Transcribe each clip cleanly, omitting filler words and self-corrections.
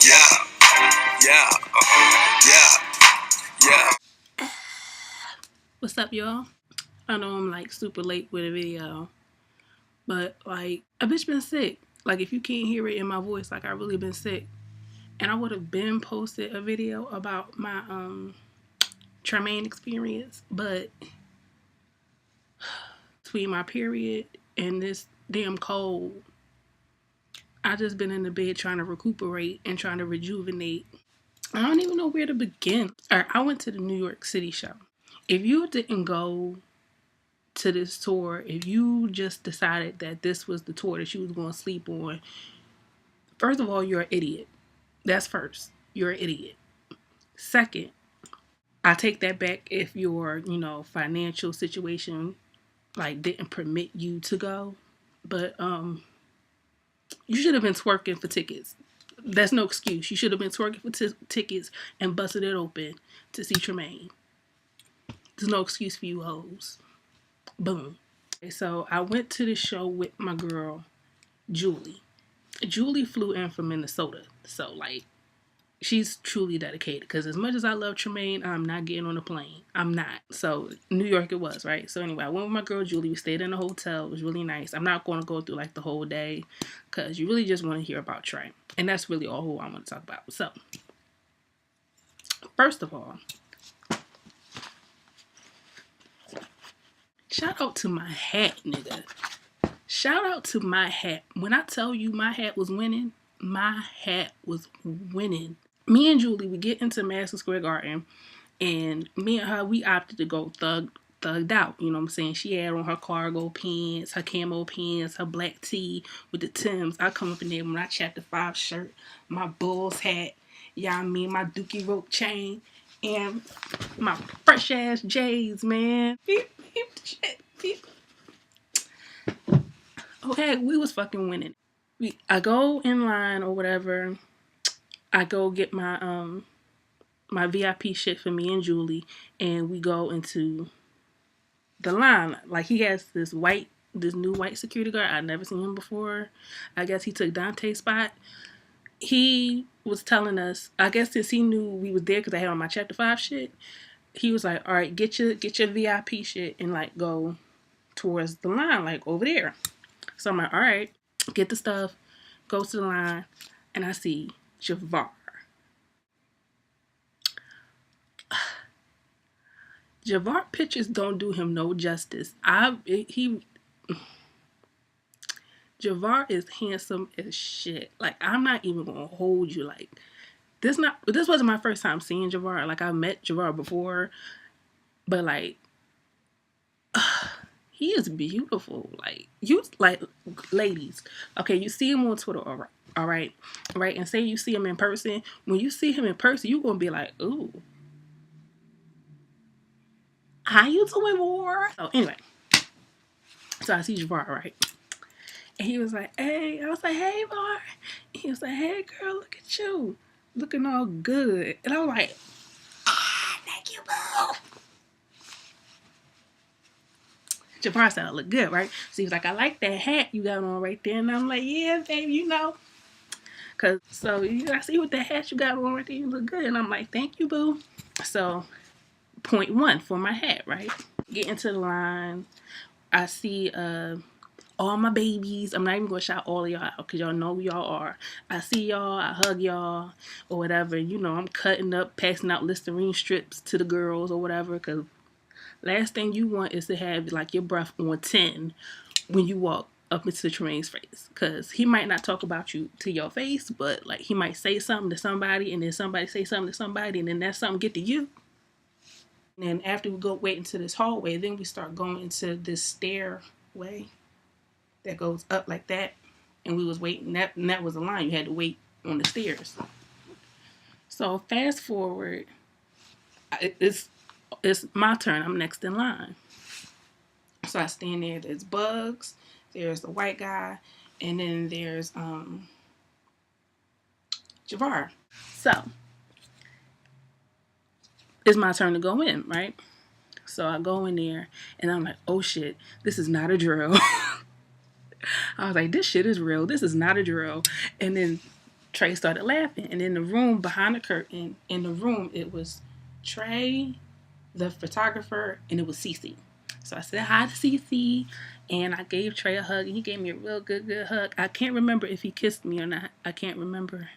Yeah, yeah. What's up, y'all? I know I'm like super late with a video, but like a bitch been sick. Like if you can't hear it in my voice, like I really been sick. And I would have been posted a video about my Tremaine experience, but between my period and this damn cold, I just been in the bed trying to recuperate and trying to rejuvenate. I don't even know where to begin. All right, I went to the New York City show. If you didn't go to this tour, if you just decided that this was the tour that you was going to sleep on, first of all, you're an idiot. That's first. You're an idiot. Second, I take that back if your, financial situation like didn't permit you to go. But you should have been twerking for tickets. That's no excuse. You should have been twerking for tickets and busted it open to see Tremaine. There's no excuse for you hoes. Boom. So I went to the show with my girl, Julie. Julie flew in from Minnesota. So, like, she's truly dedicated. Because as much as I love Tremaine, I'm not getting on a plane. I'm not. So, New York it was, right? So, anyway, I went with my girl, Julie. We stayed in a hotel. It was really nice. I'm not going to go through, like, the whole day. Because you really just want to hear about Trey. And that's really all who I want to talk about. So, first of all, shout out to my hat, nigga. Shout out to my hat. When I tell you my hat was winning, my hat was winning. Me and Julie, we get into Madison Square Garden, and me and her, we opted to go thugged out. You know what I'm saying? She had on her cargo pants, her camo pants, her black tee with the Timbs. I come up in there with my Chapter 5 shirt, my Bulls hat, y'all mean, my Dookie rope chain, and my fresh ass J's, man. Beep, beep, shit, beep. Okay, we was fucking winning. I go in line or whatever. I go get my VIP shit for me and Julie, and we go into the line. Like he has this new white security guard. I'd never seen him before. I guess he took Dante's spot. He was telling us, I guess since he knew we was there because I had on my Chapter 5 shit, he was like, all right, get your VIP shit and like go towards the line, like over there. So I'm like, all right, get the stuff, go to the line, and I see Javar. Javar pictures don't do him no justice. Javar is handsome as shit. Like I'm not even gonna hold you. Like this wasn't my first time seeing Javar. Like I met Javar before, but like he is beautiful. Like you like ladies. Okay, you see him on Twitter, all right, and say you see him in person. When you see him in person, you're gonna be like, ooh, how you doing, boy? So anyway, so I see Javar, right? And he was like, hey, I was like, hey, boy. And he was like, hey, girl, look at you. Looking all good. And I was like, thank you, boo. Jafar said I look good, right? So he was like, I like that hat you got on right there. And I'm like, yeah, baby, you know. So I see with the hat you got on right there, you look good. And I'm like, thank you, boo. So, point one for my hat, right? Get into the line. I see all my babies. I'm not even gonna shout all of y'all out because y'all know who y'all are. I see y'all, I hug y'all, or whatever. You know, I'm cutting up, passing out Listerine strips to the girls or whatever. Because last thing you want is to have like your breath on 10 when you walk up into Tremaine's face. Because he might not talk about you to your face, but like he might say something to somebody, and then somebody say something to somebody, and then that something get to you. And then after we go wait into this hallway, then we start going into this stairway that goes up like that, and we was waiting. That was a line. You had to wait on the stairs. So fast forward, it's my turn. I'm next in line. So I stand there. There's Bugs. There's the white guy, and then there's Javar. So it's my turn to go in, right? So I go in there, and I'm like, oh shit, this is not a drill. I was like, this shit is real. This is not a drill. And then Trey started laughing. And in the room behind the curtain, in the room, it was Trey, the photographer, and it was Cece. So I said hi to Cece, and I gave Trey a hug, and he gave me a real good hug. I can't remember if he kissed me or not. I can't remember.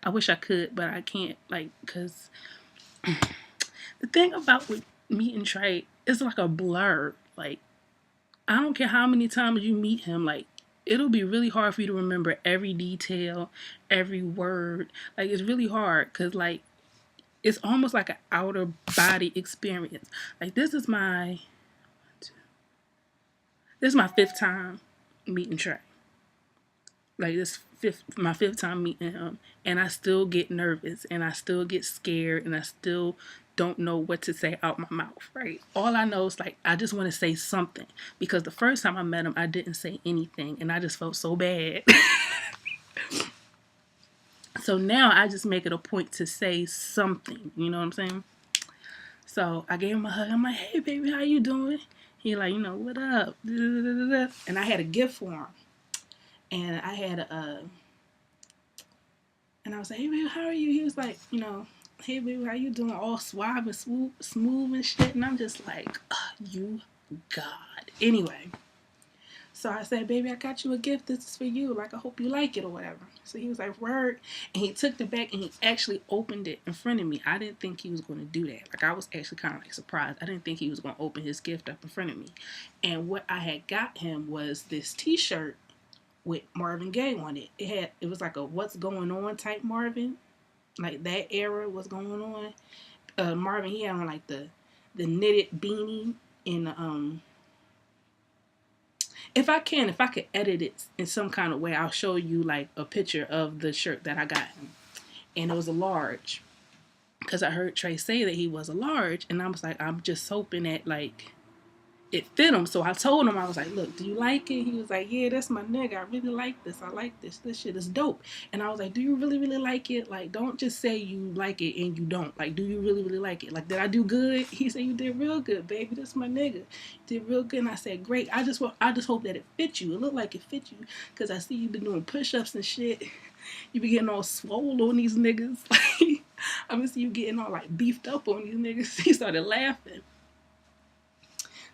I wish I could, but I can't, like, because the thing about with meeting Trey is like a blur. Like, I don't care how many times you meet him, like, it'll be really hard for you to remember every detail, every word. Like, it's really hard because, like, it's almost like an outer body experience. Like, this is my fifth time meeting Trey. Like, my fifth time meeting him, and I still get nervous, and I still get scared, and I still don't know what to say out my mouth, right? All I know is, like, I just want to say something, because the first time I met him, I didn't say anything, and I just felt so bad. So now I just make it a point to say something, you know what I'm saying? So I gave him a hug. I'm like, hey, baby, how you doing? He like, what up? And I had a gift for him. And I had and I was like, hey, baby, how are you? He was like, hey, baby, how you doing? All suave and smooth and shit. And I'm just like, oh, you God. Anyway. So I said, baby, I got you a gift. This is for you. Like, I hope you like it or whatever. So he was like, word. And he took the bag and he actually opened it in front of me. I didn't think he was going to do that. Like, I was actually kind of like surprised. I didn't think he was going to open his gift up in front of me. And what I had got him was this t-shirt with Marvin Gaye on it. It was like a what's going on type Marvin. Like that era was going on. Marvin, he had on like the knitted beanie and if I could edit it in some kind of way, I'll show you like a picture of the shirt that I got him. And it was a large. Because I heard Trey say that he was a large. And I was like, I'm just hoping that like it fit him. So I told him, I was like, look, do you like it? He was like, yeah, that's my nigga. I really like this. I like this. This shit is dope. And I was like, do you really, really like it? Like, don't just say you like it and you don't. Like, do you really, really like it? Like, did I do good? He said, you did real good, baby. That's my nigga. You did real good. And I said, great. I just hope that it fit you. It looked like it fit you. Because I see you been doing push-ups and shit. You be getting all swole on these niggas. Like, I been see you getting all like beefed up on these niggas. He started laughing.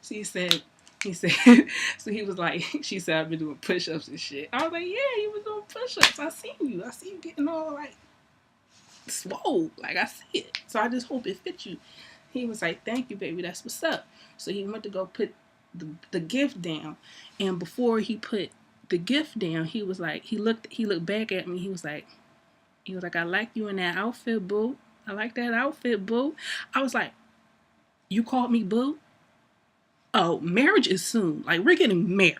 So so he was like, she said, I've been doing push-ups and shit. I was like, yeah, you was doing push-ups. I see you getting all like swole. Like, I see it. So I just hope it fits you. He was like, thank you, baby. That's what's up. So he went to go put the gift down. And before he put the gift down, he was like, he looked back at me. He was like, I like you in that outfit, boo. I like that outfit, boo. I was like, you called me boo? Oh, marriage is soon. Like, we're getting married.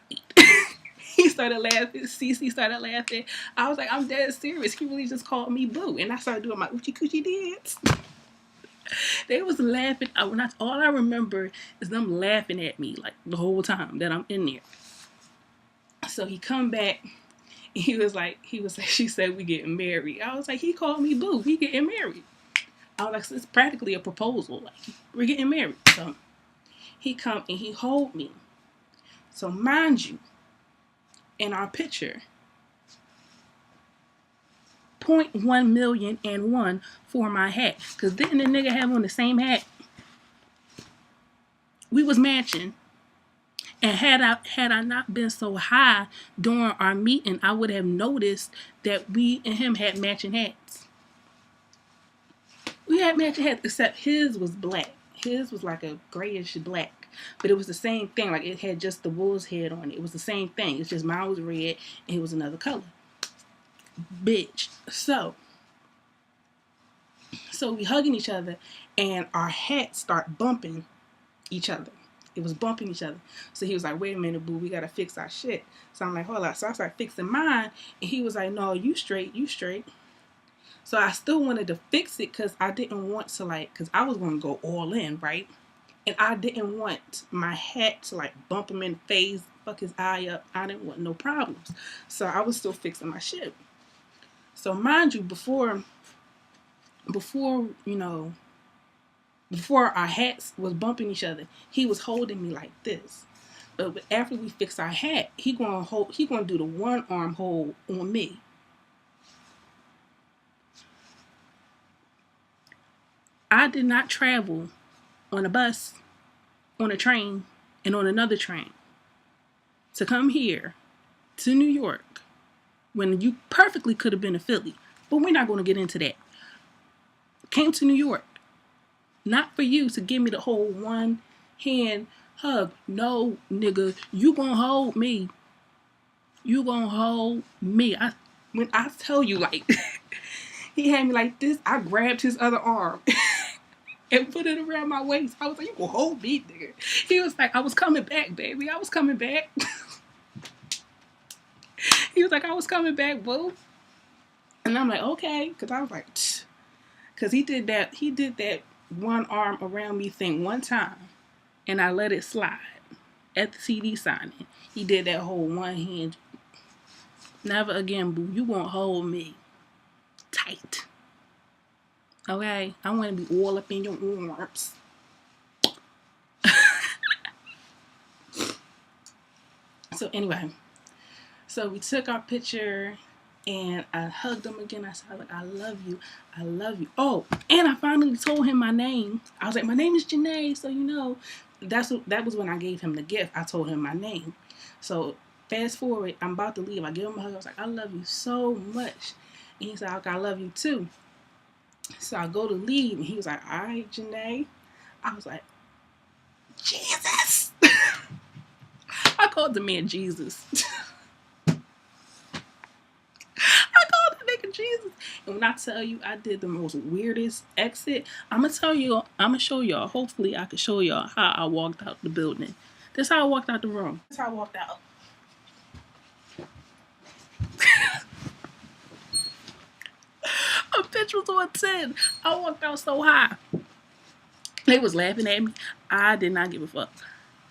He started laughing. Cece started laughing. I was like, I'm dead serious. He really just called me boo. And I started doing my oochie coochie dance. They was laughing. All I remember is them laughing at me, like, the whole time that I'm in there. So he come back. He was like, she said we getting married. I was like, he called me boo. We getting married. I was like, so it's practically a proposal. Like, we're getting married. So he come and he hold me. So mind you, in our picture, 0.1 million and one for my hat. Because didn't the nigga have on the same hat? We was matching. And had I not been so high during our meeting, I would have noticed that we and him had matching hats. We had matching hats, except his was black. His was like a grayish black. But it was the same thing. Like, it had just the bull's head on it. It was the same thing. It's just mine was red and it was another color. Bitch. So we hugging each other and our hats start bumping each other. It was bumping each other. So he was like, wait a minute, boo, we gotta fix our shit. So I'm like, hold on. So I started fixing mine and he was like, no, you straight. So I still wanted to fix it because I didn't want to, like, because I was going to go all in, right? And I didn't want my hat to, like, bump him in the face, fuck his eye up. I didn't want no problems. So I was still fixing my shit. So mind you, before our hats was bumping each other, he was holding me like this. But after we fix our hat, he gonna do the one arm hold on me. I did not travel on a bus, on a train, and on another train to come here to New York when you perfectly could have been in Philly. But we're not going to get into that. Came to New York. Not for you to give me the whole one hand hug. No, nigga, you gonna hold me. You gonna hold me. When I tell you, like, he had me like this, I grabbed his other arm and put it around my waist. I was like, you gonna hold me, nigga. He was like, I was coming back, baby. I was coming back. He was like, I was coming back, boo. And I'm like, okay. Because I was like, because he did that one arm around me thing one time. And I let it slide at the CD signing. He did that whole one hand. Never again, boo. You gonna hold me tight. Okay? I want to be all up in your arms. So anyway, so we took our picture and I hugged him again. I said, like, I love you. I love you. Oh, and I finally told him my name. I was like, my name is Janae, so you know. That was when I gave him the gift. I told him my name. So fast forward, I'm about to leave. I give him a hug. I was like, I love you so much. And he said, okay, I love you too. So I go to leave and he was like, all right, Janae. I was like, Jesus. I called the man Jesus. Jesus. And when I tell you I did the most weirdest exit, I'm gonna show y'all. Hopefully I can show y'all how I walked out the building. This is how I walked out the room. This is how I walked out. A bitch was on 10. I walked out so high. They was laughing at me. I did not give a fuck.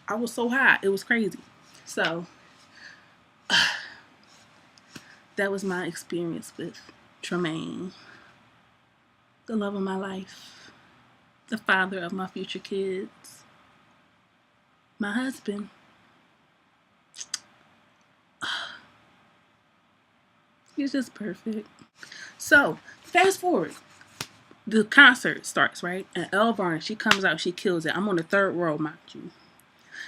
I was so high. It was crazy. So that was my experience with Tremaine. The love of my life. The father of my future kids. My husband. He's just perfect. So, fast forward. The concert starts, right? And Elle Varner, she comes out, she kills it. I'm on the third row, mind you.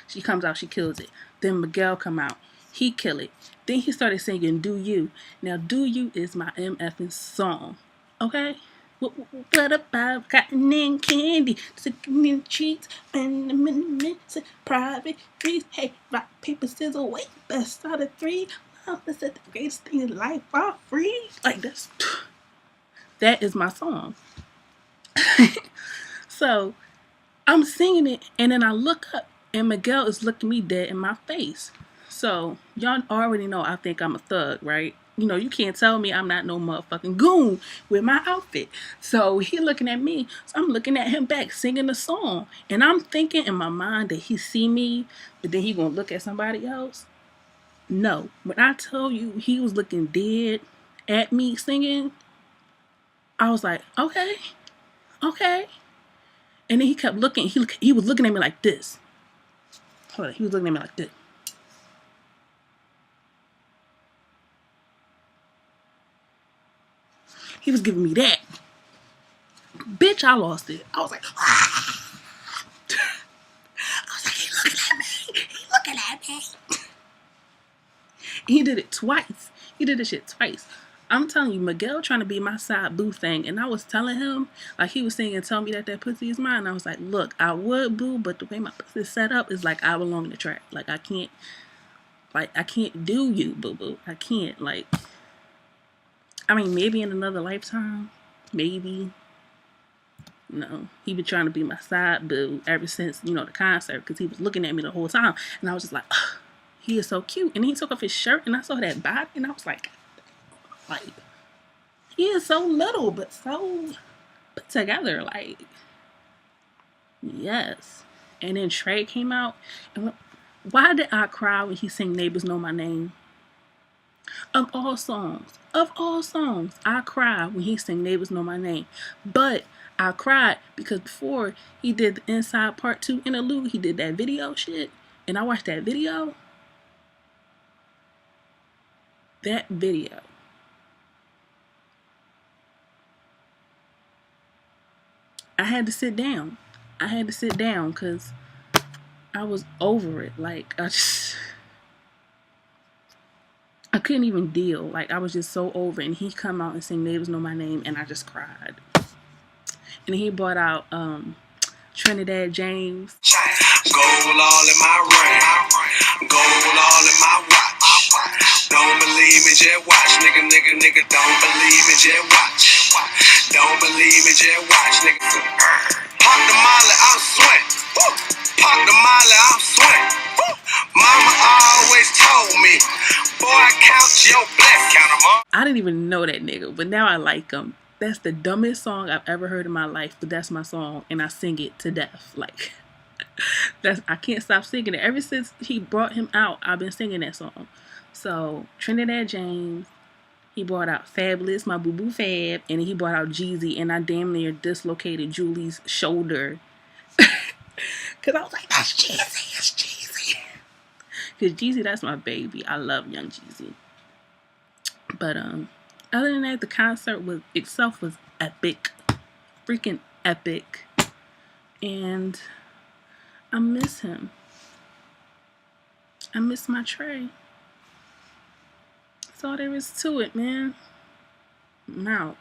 She comes out, she kills it. Then Miguel come out. He kill it. Then he started singing Do You. Now, Do You is my MFing song. Okay? What about cotton and candy? Sicking in cheeks and the minutes private trees. Hey, rock, paper, scissors, wait, best out of three. Mama said the greatest thing in life are free. Like that is my song. So I'm singing it, and then I look up, and Miguel is looking me dead in my face. So y'all already know I think I'm a thug, right? You know, you can't tell me I'm not no motherfucking goon with my outfit. So he looking at me, so I'm looking at him back, singing the song. And I'm thinking in my mind that he see me, but then he gonna look at somebody else. No. When I tell you he was looking dead at me singing, I was like, okay. And then he kept looking, he was looking at me like this. Hold on, he was looking at me like this. He was giving me that. Bitch, I lost it. I was like, ah! I was like, he looking at me. He looking at me. He did it twice. He did this shit twice. I'm telling you, Miguel trying to be my side boo thing. And I was telling him, like he was saying, tell me that pussy is mine. And I was like, look, I would boo, but the way my pussy is set up is like I belong in the track. Like I can't do you, boo boo. I can't, like, I mean, maybe in another lifetime, maybe. No, he been trying to be my side boo ever since, you know, the concert, because he was looking at me the whole time. And I was just like, oh, he is so cute. And he took off his shirt and I saw that body and I was like, he is so little, but so put together. Like, yes. And then Trey came out. And why did I cry when he sang Neighbors Know My Name? Of all songs, I cried when he sang Neighbors Know My Name. But I cried because before he did the Inside Part 2 interlude, he did that video shit. And I watched that video. That video. I had to sit down. I had to sit down because I was over it. Like, I couldn't even deal. Like, I was just so over it. And he come out and sing Neighbors Know My Name, and I just cried. And he brought out Trinidad James. Gold all in my ring, gold all in my watch. Don't believe me, just watch, nigga. Don't believe me, just watch. Don't believe me, just watch, nigga. Pop the molly, I'm sweat. Pop the molly, I'm sweat. Mama always told me, boy, count your blessings. Count 'em up. I didn't even know that nigga, but now I like him. That's the dumbest song I've ever heard in my life, but that's my song, and I sing it to death. Like, I can't stop singing it. Ever since he brought him out, I've been singing that song. So Trinidad James, he brought out Fabulous, my boo boo Fab, and he brought out Jeezy, and I damn near dislocated Julie's shoulder. Cause I was like, that's Jeezy, it's Jeezy. Cause Jeezy, that's my baby. I love young Jeezy. But other than that, the concert itself was epic. Freaking epic. And I miss him. I miss my Trey. That's all there is to it, man. I'm out.